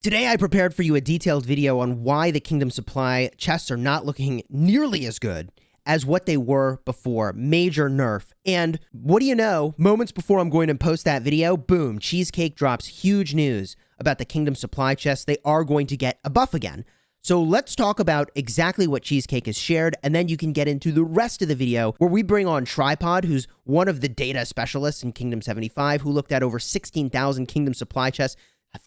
Today I prepared for you a detailed video on why the Kingdom Supply chests are not looking nearly as good as what they were before. Major nerf. And what do you know, moments before I'm going to post that video, boom, Cheesecake drops huge news about the Kingdom Supply chests. They are going to get a buff again. So let's talk about exactly what Cheesecake has shared, and then you can get into the rest of the video where we bring on Tripod, who's one of the data specialists in Kingdom 75, who looked at over 16,000 Kingdom Supply chests,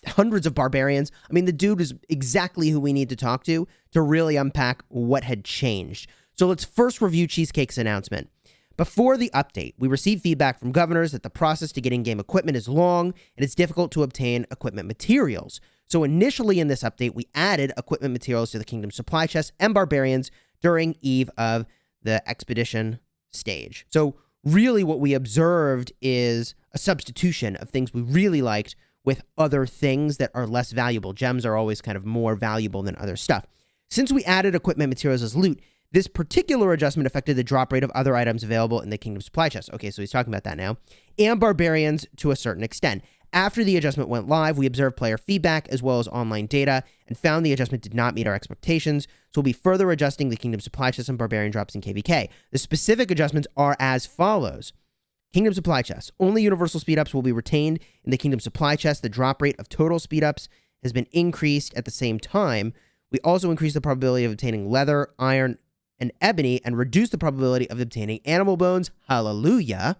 hundreds of Barbarians. I mean, the dude is exactly who we need to talk to really unpack what had changed. So let's first review Cheesecake's announcement. Before the update, we received feedback from governors that the process to get in-game equipment is long and it's difficult to obtain equipment materials. So initially in this update, we added equipment materials to the Kingdom Supply chests and Barbarians during eve of the expedition stage. So really what we observed is a substitution of things we really liked with other things that are less valuable. Gems are always kind of more valuable than other stuff. Since we added equipment materials as loot, this particular adjustment affected the drop rate of other items available in the Kingdom Supply chest. Okay, so he's talking about that now. And Barbarians to a certain extent. After the adjustment went live, we observed player feedback as well as online data and found the adjustment did not meet our expectations. So we'll be further adjusting the Kingdom Supply chest and Barbarian drops in KVK. The specific adjustments are as follows. Kingdom Supply chests. Only universal speed-ups will be retained in the Kingdom Supply chest. The drop rate of total speed-ups has been increased at the same time. We also increased the probability of obtaining leather, iron, and ebony, and reduced the probability of obtaining animal bones. Hallelujah.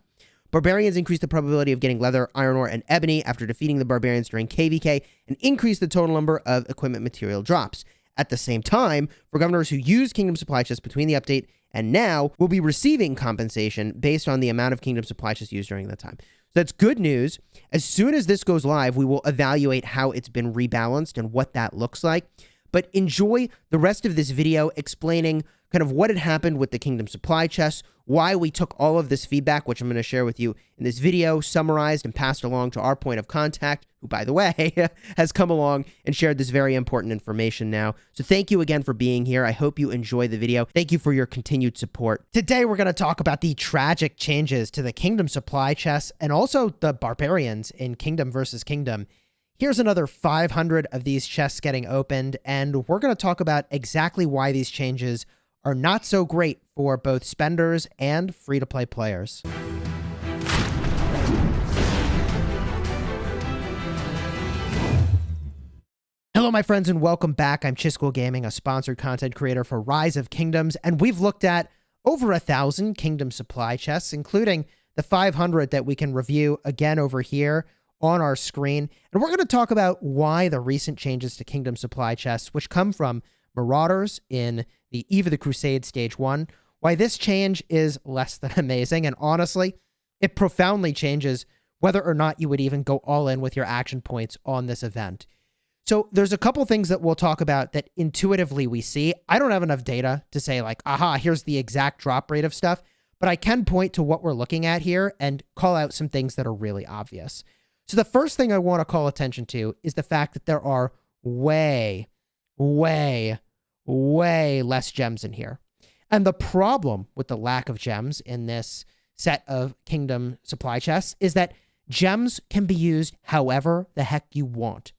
Barbarians increased the probability of getting leather, iron ore, and ebony after defeating the Barbarians during KVK, and increased the total number of equipment material drops. At the same time, for governors who use Kingdom Supply chests between the update and now, will be receiving compensation based on the amount of Kingdom Supply chests used during that time. So that's good news. As soon as this goes live, we will evaluate how it's been rebalanced and what that looks like. But enjoy the rest of this video explaining kind of what had happened with the Kingdom Supply chests, why we took all of this feedback, which I'm going to share with you in this video, summarized and passed along to our point of contact, who, by the way, has come along and shared this very important information now. So thank you again for being here. I hope you enjoy the video. Thank you for your continued support. Today, we're going to talk about the tragic changes to the Kingdom Supply chests and also the Barbarians in Kingdom versus Kingdom. Here's another 500 of these chests getting opened, and we're going to talk about exactly why these changes are not so great for both spenders and free-to-play players. Hello, my friends, and welcome back. I'm Chisgule Gaming, a sponsored content creator for Rise of Kingdoms, and we've looked at over 1,000 Kingdom Supply chests, including the 500 that we can review again over here on our screen. And we're going to talk about why the recent changes to Kingdom Supply chests, which come from Marauders in the Eve of the Crusade Stage 1, why this change is less than amazing. And honestly, it profoundly changes whether or not you would even go all in with your action points on this event. So there's a couple things that we'll talk about that intuitively we see. I don't have enough data to say like, aha, here's the exact drop rate of stuff, but I can point to what we're looking at here and call out some things that are really obvious. So the first thing I want to call attention to is the fact that there are way less gems in here. And the problem with the lack of gems in this set of Kingdom Supply chests is that gems can be used however the heck you want.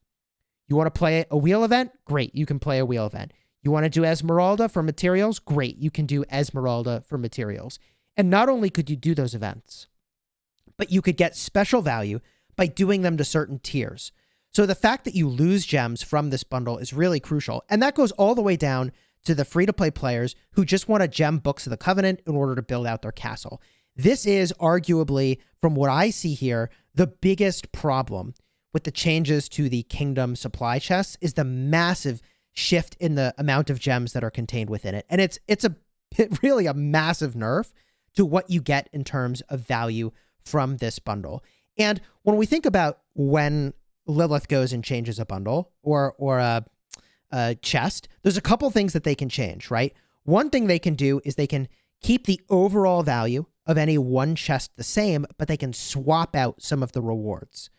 You want to play a wheel event? Great, you can play a wheel event. You want to do Esmeralda for materials? Great, you can do Esmeralda for materials. And not only could you do those events, but you could get special value by doing them to certain tiers. So the fact that you lose gems from this bundle is really crucial. And that goes all the way down to the free-to-play players who just want to gem Books of the Covenant in order to build out their castle. This is arguably, from what I see here, the biggest problem with the changes to the Kingdom Supply chests is the massive shift in the amount of gems that are contained within it. And it's really a massive nerf to what you get in terms of value from this bundle. And when we think about when Lilith goes and changes a bundle or a chest, there's a couple things that they can change, right? One thing they can do is they can keep the overall value of any one chest the same, but they can swap out some of the rewards.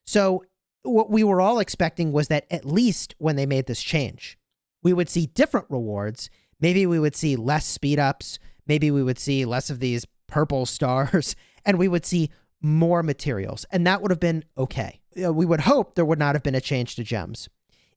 So what we were all expecting was that at least when they made this change, we would see different rewards. Maybe we would see less speed ups. Maybe we would see less of these purple stars, and we would see more materials. And that would have been okay. We would hope there would not have been a change to gems.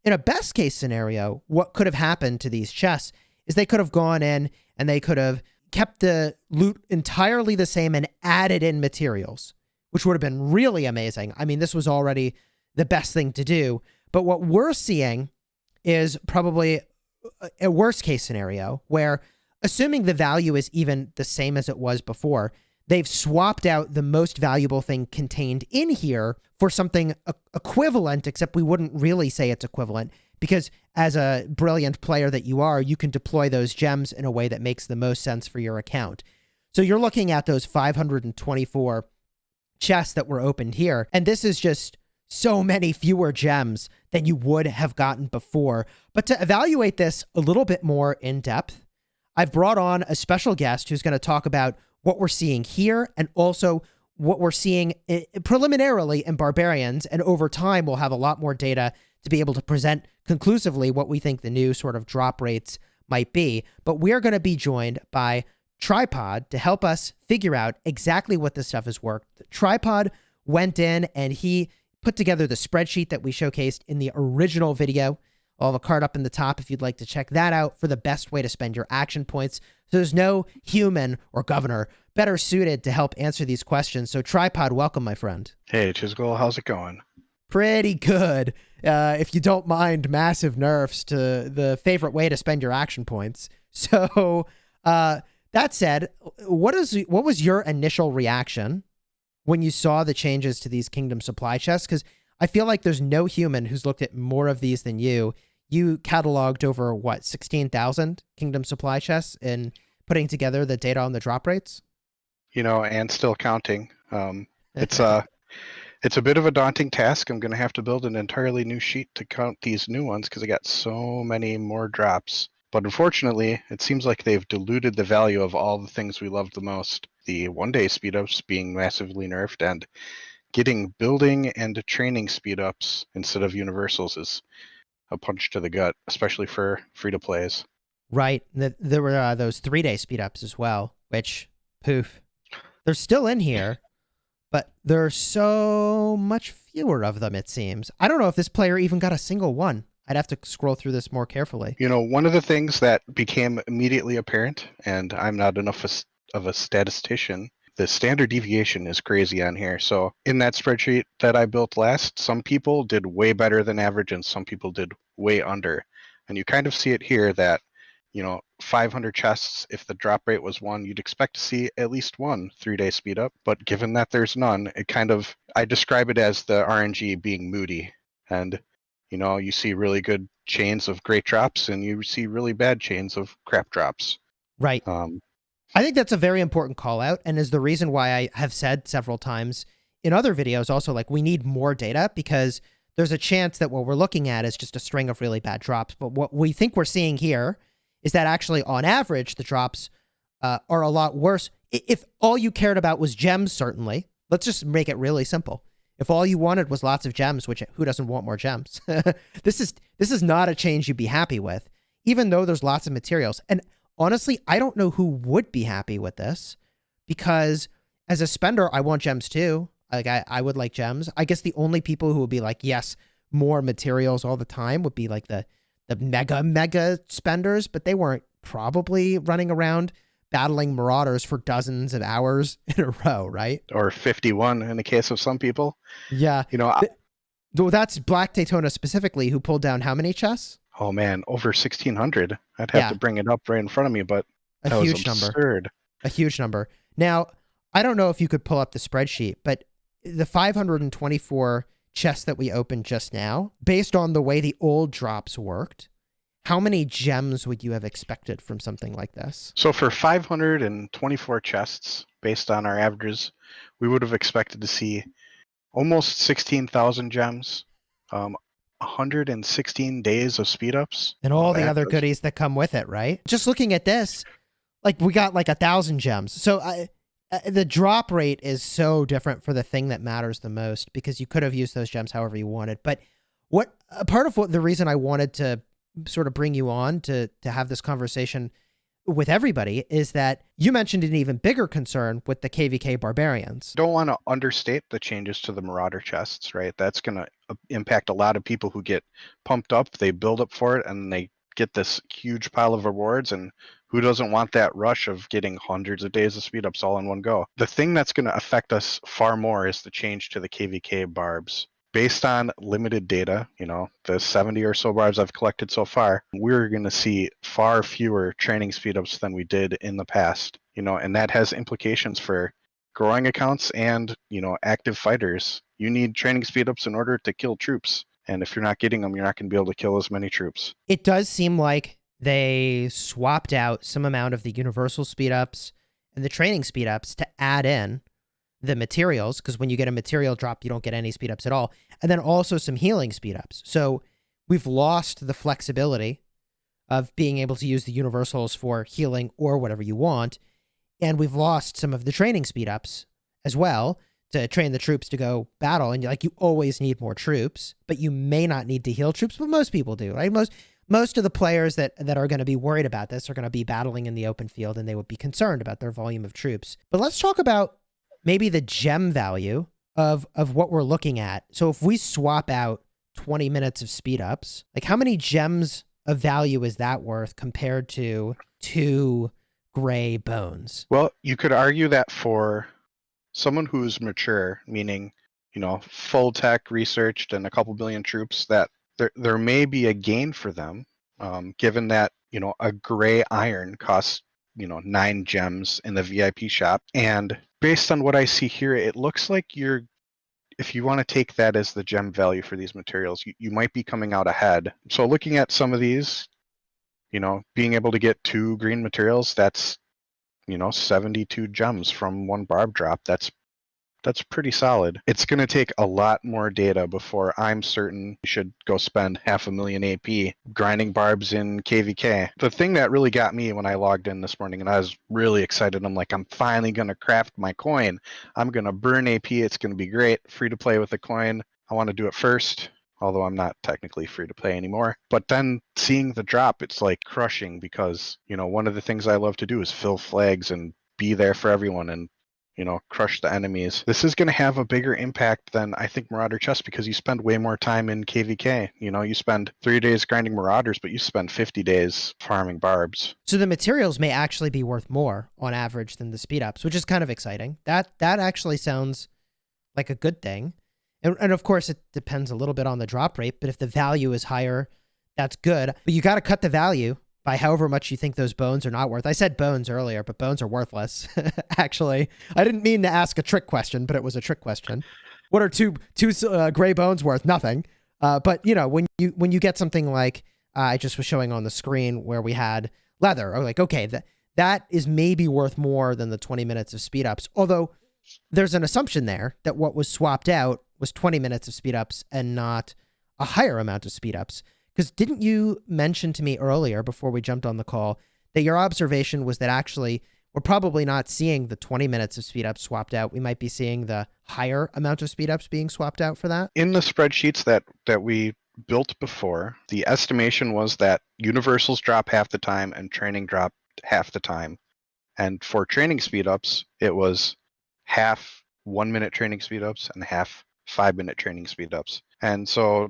in a best case scenario, what could have happened to these chests is they could have gone in and they could have kept the loot entirely the same and added in materials, which would have been really amazing. I mean, this was already the best thing to do. But what we're seeing is probably a worst case scenario where, assuming the value is even the same as it was before, they've swapped out the most valuable thing contained in here for something equivalent, except we wouldn't really say it's equivalent because as a brilliant player that you are, you can deploy those gems in a way that makes the most sense for your account. So you're looking at those 524 chests that were opened here, and this is just so many fewer gems than you would have gotten before. But to evaluate this a little bit more in depth, I've brought on a special guest who's going to talk about what we're seeing here and also what we're seeing preliminarily in Barbarians. And over time, we'll have a lot more data to be able to present conclusively what we think the new sort of drop rates might be. But we're going to be joined by Tripod to help us figure out exactly what this stuff has worked. Tripod went in and he put together the spreadsheet that we showcased in the original video. I'll have a card up in the top if you'd like to check that out for the best way to spend your action points. So there's no human or governor better suited to help answer these questions. So Tripod, welcome, my friend. Hey, Chisgule, how's it going? Pretty good. If you don't mind massive nerfs to the favorite way to spend your action points. So that said, what was your initial reaction when you saw the changes to these kingdom supply chests? Because I feel like there's no human who's looked at more of these than you. You cataloged over, what, 16,000 kingdom supply chests in putting together the data on the drop rates? You know, and still counting. It's a bit of a daunting task. I'm going to have to build an entirely new sheet to count these new ones because I got so many more drops. But unfortunately, it seems like they've diluted the value of all the things we loved the most. The one-day speedups being massively nerfed, and getting building and training speedups instead of universals is a punch to the gut, especially for free-to-plays. Right. There were those 3-day speedups as well, which, poof. They're still in here, but there are so much fewer of them, it seems. I don't know if this player even got a single one. I'd have to scroll through this more carefully. You know, one of the things that became immediately apparent, and I'm not enough of a statistician, the standard deviation is crazy on here. So in that spreadsheet that I built last, some people did way better than average and some people did way under. And you kind of see it here that, you know, 500 chests, if the drop rate was 1, you'd expect to see at least one 3-day speed up. But given that there's none, it kind of, I describe it as the RNG being moody. And, you know, you see really good chains of great drops and you see really bad chains of crap drops. Right. I think that's a very important call out and is the reason why I have said several times in other videos also, like, we need more data because there's a chance that what we're looking at is just a string of really bad drops. But what we think we're seeing here is that actually on average, the drops are a lot worse. If all you cared about was gems, certainly, let's just make it really simple. If all you wanted was lots of gems, which who doesn't want more gems? This is not a change you'd be happy with, even though there's lots of materials. And honestly, I don't know who would be happy with this because as a spender, I want gems too. Like I would like gems. I guess the only people who would be like, yes, more materials all the time would be like the mega spenders, but they weren't probably running around battling marauders for dozens of hours in a row, right? Or 51 in the case of some people. Yeah. You know, that's Black Daytona specifically, who pulled down how many chests? Oh man, over 1,600. I'd have to bring it up right in front of me, but that was absurd. A huge number. Now, I don't know if you could pull up the spreadsheet, but the 524 chests that we opened just now, based on the way the old drops worked, how many gems would you have expected from something like this? So for 524 chests, based on our averages, we would have expected to see almost 16,000 gems, 116 days of speed ups, and all the other goodies that come with it, right? Just looking at this, like we got like 1,000 gems. So the drop rate is so different for the thing that matters the most because you could have used those gems however you wanted. But the reason I wanted to sort of bring you on to have this conversation with everybody is that you mentioned an even bigger concern with the KVK Barbarians. Don't want to understate the changes to the Marauder chests, right? That's going to impact a lot of people who get pumped up, they build up for it, and they get this huge pile of rewards. And who doesn't want that rush of getting hundreds of days of speed ups all in one go? The thing that's going to affect us far more is the change to the KVK barbs. Based on limited data, the 70 or so barbs I've collected so far, we're going to see far fewer training speedups than we did in the past, and that has implications for growing accounts and, active fighters. You need training speedups in order to kill troops. And if you're not getting them, you're not going to be able to kill as many troops. It does seem like they swapped out some amount of the universal speedups and the training speedups to add in the materials, because when you get a material drop, you don't get any speedups at all. And then also some healing speedups. So we've lost the flexibility of being able to use the universals for healing or whatever you want. And we've lost some of the training speedups as well to train the troops to go battle. And you always need more troops, but you may not need to heal troops, but most people do, right? Most of the players that are going to be worried about this are going to be battling in the open field, and they would be concerned about their volume of troops. But let's talk about maybe the gem value of what we're looking at. So if we swap out 20 minutes of speed ups, how many gems of value is that worth compared to 2 gray bones? Well, you could argue that for someone who's mature, meaning, full tech researched and a couple billion troops, that there may be a gain for them, given that, a gray iron costs, 9 gems in the VIP shop. And based on what I see here, it looks like if you want to take that as the gem value for these materials, you might be coming out ahead. So looking at some of these, being able to get 2 green materials, that's, 72 gems from 1 barb drop. That's pretty solid. It's going to take a lot more data before I'm certain you should go spend 500,000 AP grinding barbs in KVK. The thing that really got me when I logged in this morning, and I was really excited, I'm finally going to craft my coin. I'm going to burn AP. It's going to be great. Free to play with the coin. I want to do it first, although I'm not technically free to play anymore. But then seeing the drop, it's crushing, because, one of the things I love to do is fill flags and be there for everyone and crush the enemies. This is going to have a bigger impact than I think Marauder Chest, because you spend way more time in KVK. You spend 3 days grinding Marauders, but you spend 50 days farming barbs. So the materials may actually be worth more on average than the speed ups, which is kind of exciting. That actually sounds like a good thing. And of course, it depends a little bit on the drop rate, but if the value is higher, that's good. But you got to cut the value by however much you think those bones are not worth. I said bones earlier, but bones are worthless. Actually, I didn't mean to ask a trick question, but it was a trick question. What are two gray bones worth? Nothing. But when you get something like I just was showing on the screen where we had leather, or okay, that is maybe worth more than the 20 minutes of speed ups. Although there's an assumption there that what was swapped out was 20 minutes of speed ups and not a higher amount of speed ups. Because didn't you mention to me earlier, before we jumped on the call, that your observation was that actually we're probably not seeing the 20 minutes of speed ups swapped out. We might be seeing the higher amount of speed ups being swapped out for that? In the spreadsheets that we built before, the estimation was that universals drop half the time and training drop half the time. And for training speed ups, it was half 1 minute training speed ups and half 5 minute training speed ups. And so,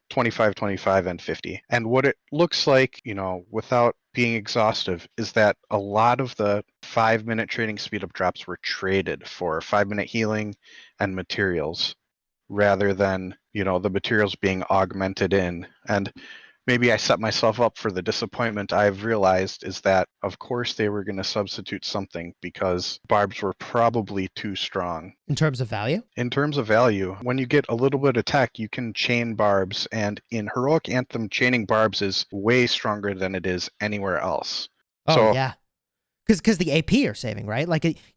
25, 25, and 50. And what it looks like, without being exhaustive, is that a lot of the 5 minute training speed up drops were traded for 5 minute healing and materials, rather than, the materials being augmented in. And maybe I set myself up for the disappointment I've realized is that, of course, they were going to substitute something, because barbs were probably too strong. In terms of value? In terms of value, when you get a little bit of tech, you can chain barbs, and in Heroic Anthem, chaining barbs is way stronger than it is anywhere else. Oh, yeah. Because the AP you're saving, right?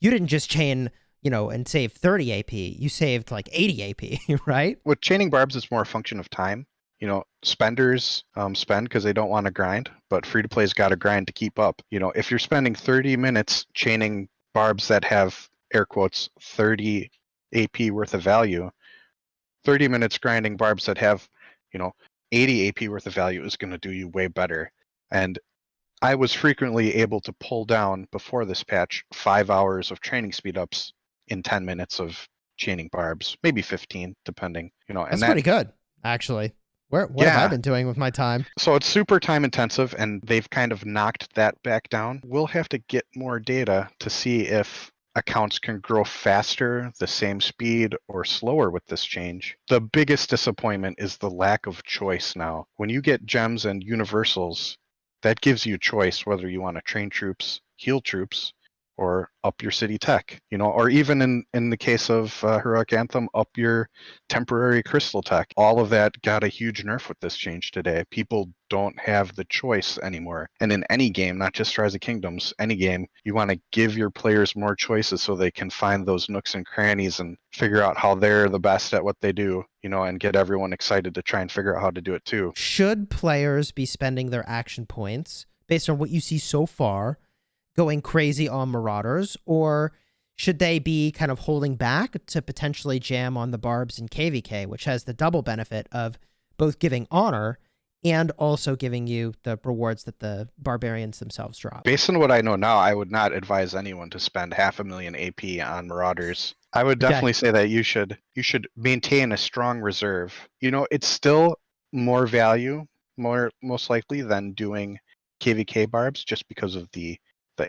You didn't just chain, and save 30 AP. You saved 80 AP, right? With chaining barbs, it's more a function of time. Spenders spend because they don't want to grind, but free-to-play's got to grind to keep up. If you're spending 30 minutes chaining barbs that have, air quotes, 30 AP worth of value, 30 minutes grinding barbs that have, 80 AP worth of value is going to do you way better. And I was frequently able to pull down, before this patch, 5 hours of training speed ups in 10 minutes of chaining barbs, maybe 15, depending, and That's that, pretty good, actually. What have I yeah. been doing with my time? So it's super time intensive, and they've kind of knocked that back down. We'll have to get more data to see if accounts can grow faster, the same speed, or slower with this change. The biggest disappointment is the lack of choice now. When you get gems and universals, that gives you choice whether you want to train troops, heal troops, or up your city tech, or even in the case of Heroic Anthem, up your temporary crystal tech. All of that got a huge nerf with this change today. People don't have the choice anymore. And in any game, not just Rise of Kingdoms, any game, you want to give your players more choices so they can find those nooks and crannies and figure out how they're the best at what they do, and get everyone excited to try and figure out how to do it too. Should players be spending their action points, based on what you see so far, going crazy on Marauders, or should they be kind of holding back to potentially jam on the Barbs and KVK, which has the double benefit of both giving honor and also giving you the rewards that the Barbarians themselves drop? Based on what I know now, I would not advise anyone to spend 500,000 AP on Marauders. I would Okay. definitely say that you should maintain a strong reserve. It's still more value, most likely, than doing KVK barbs, just because of the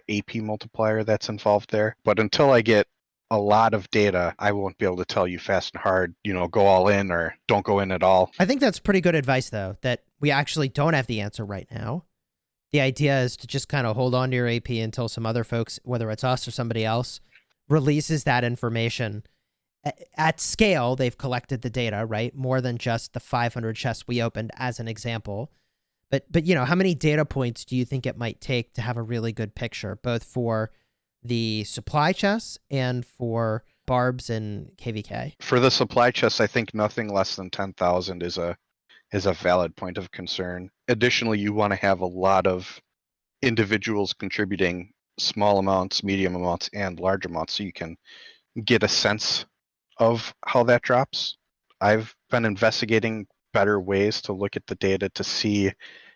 AP multiplier that's involved there. But until I get a lot of data, I won't be able to tell you fast and hard, go all in or don't go in at all. I think that's pretty good advice, though, that we actually don't have the answer right now. The idea is to just kind of hold on to your AP until some other folks, whether it's us or somebody else, releases that information. At scale, they've collected the data, right? More than just the 500 chests we opened as an example. But how many data points do you think it might take to have a really good picture, both for the supply chests and for Barbs and KVK? For the supply chests, I think nothing less than 10,000 is a valid point of concern. Additionally, you want to have a lot of individuals contributing small amounts, medium amounts, and large amounts so you can get a sense of how that drops. I've been investigating better ways to look at the data to see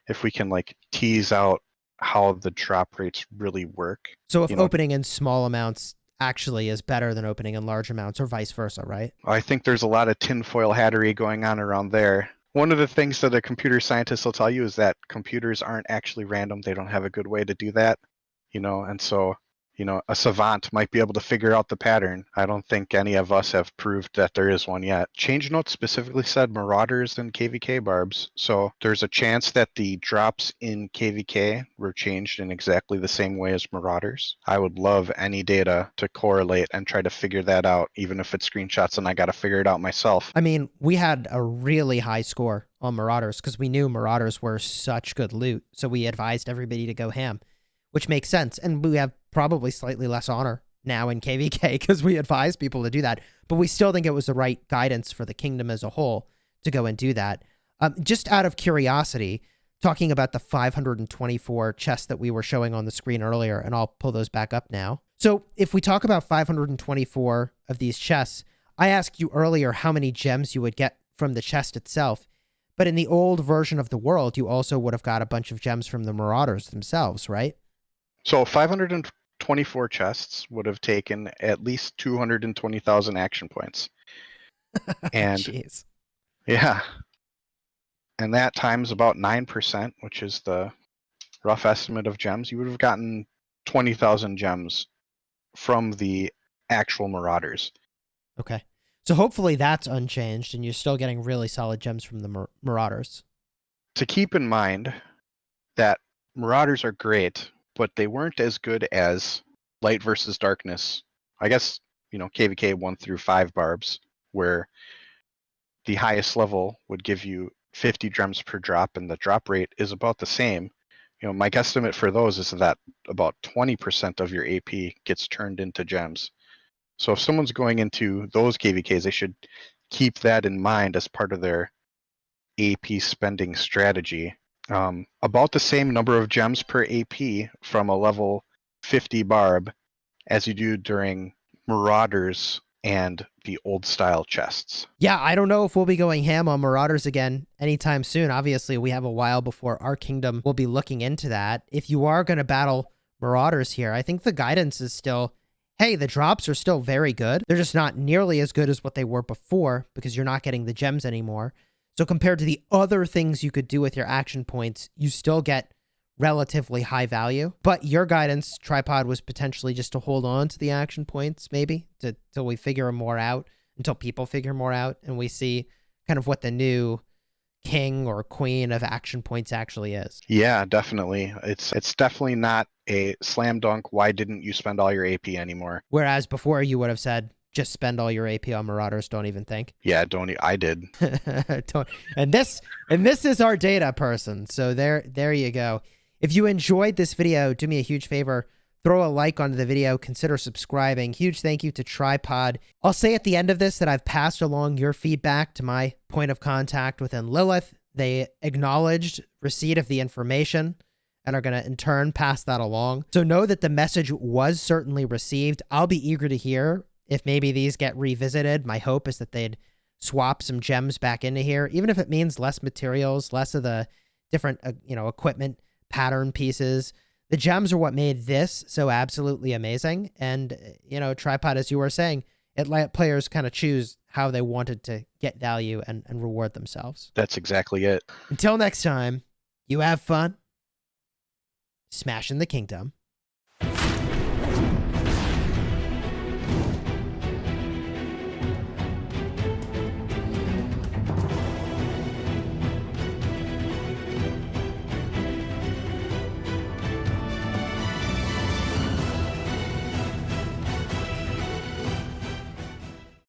if we can tease out how the drop rates really work. So if opening in small amounts actually is better than opening in large amounts, or vice versa, right? I think there's a lot of tinfoil hattery going on around there. One of the things that a computer scientist will tell you is that computers aren't actually random. They don't have a good way to do that, and so, a savant might be able to figure out the pattern. I don't think any of us have proved that there is one yet. Change notes specifically said Marauders and KVK barbs, so there's a chance that the drops in KVK were changed in exactly the same way as Marauders. I would love any data to correlate and try to figure that out, even if it's screenshots and I got to figure it out myself. I mean, we had a really high score on Marauders because we knew Marauders were such good loot, so we advised everybody to go ham, which makes sense. And we have probably slightly less honor now in KVK because we advise people to do that. But we still think it was the right guidance for the kingdom as a whole to go and do that. Just out of curiosity, talking about the 524 chests that we were showing on the screen earlier, and I'll pull those back up now. So if we talk about 524 of these chests, I asked you earlier how many gems you would get from the chest itself. But in the old version of the world, you also would have got a bunch of gems from the Marauders themselves, right? So 524 chests would have taken at least 220,000 action points. And jeez. Yeah. And that times about 9%, which is the rough estimate of gems, you would have gotten 20,000 gems from the actual Marauders. Okay. So hopefully that's unchanged and you're still getting really solid gems from the Marauders. To keep in mind that Marauders are great, but they weren't as good as Light versus Darkness. I guess, KVK 1 through 5 barbs, where the highest level would give you 50 gems per drop, and the drop rate is about the same. My guesstimate for those is that about 20% of your AP gets turned into gems. So if someone's going into those KVKs, they should keep that in mind as part of their AP spending strategy. About the same number of gems per AP from a level 50 barb as you do during Marauders and the old style chests. Yeah, I don't know if we'll be going ham on Marauders again anytime soon. Obviously, we have a while before our kingdom will be looking into that. If you are going to battle Marauders here, I think the guidance is still, hey, the drops are still very good. They're just not nearly as good as what they were before because you're not getting the gems anymore. So compared to the other things you could do with your action points, you still get relatively high value. But your guidance, Tripod, was potentially just to hold on to the action points, maybe, till we figure more out, until people figure more out, and we see kind of what the new king or queen of action points actually is. Yeah, definitely. It's definitely not a slam dunk, why didn't you spend all your AP anymore? Whereas before you would have said, just spend all your AP on Marauders, don't even think. Yeah, I did. and this is our data person. So there you go. If you enjoyed this video, do me a huge favor. Throw a like onto the video. Consider subscribing. Huge thank you to Tripod. I'll say at the end of this that I've passed along your feedback to my point of contact within Lilith. They acknowledged receipt of the information and are going to in turn pass that along. So know that the message was certainly received. I'll be eager to hear if maybe these get revisited. My hope is that they'd swap some gems back into here, even if it means less materials, less of the different equipment pattern pieces. The gems are what made this so absolutely amazing. And, Tripod, as you were saying, it let players kind of choose how they wanted to get value and reward themselves. That's exactly it. Until next time, you have fun smashing the kingdom.